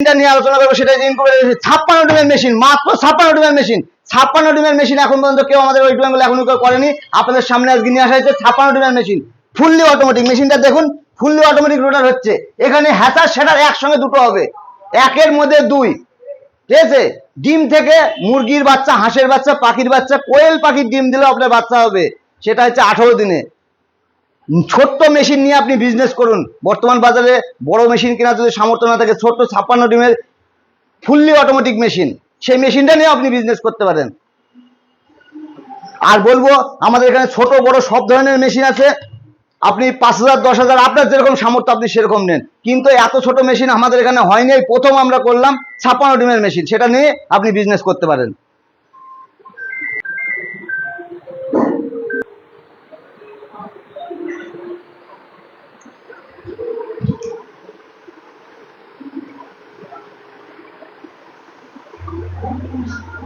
নিয়ে আলোচনা করবো, সেটা ইনকুবেটর 56 ডিমের মেশিন, মাত্র 56 ডিমের মেশিন। 56 ডিমের মেশিন এখন পর্যন্ত কেউ আমাদের ওয়েস্ট বেঙ্গলে এখনো কেউ করেনি। আপনাদের সামনে আজকে নিয়ে আসা হয়েছে 56 ডিমের মেশিন, ফুললি অটোমেটিক। মেশিনটা দেখুন, ফুললি অটোমেটিক রোটার হচ্ছে। এখানে হ্যাচার সেটার একসঙ্গে দুটো হবে, একের মধ্যে দুই। ঠিক আছে, ডিম থেকে মুরগির বাচ্চা, হাঁসের বাচ্চা, পাখির বাচ্চা, কোয়েল পাখির ডিম দিলে আপনার বাচ্চা হবে, সেটা হচ্ছে 18 দিনে। ছোট্ট মেশিন নিয়ে আপনি বিজনেস করুন। বর্তমান বাজারে বড় মেশিন কেনার যদি সামর্থ্য না থাকে, ছোট্ট 56 ডিমের ফুললি অটোমেটিক মেশিন, সেই মেশিনটা নিয়ে আপনি বিজনেস করতে পারেন। আর বলবো, আমাদের এখানে ছোট বড় সব ধরনের মেশিন আছে। আপনি 5,000 10,000 আপনার যেরকম সামর্থ্য আপনি সেরকম নেন, কিন্তু এত ছোট মেশিন আমাদের এখানে হয়নি। প্রথম আমরা করলাম 56 ডিমের মেশিন, সেটা নিয়ে আপনি বিজনেস করতে পারেন।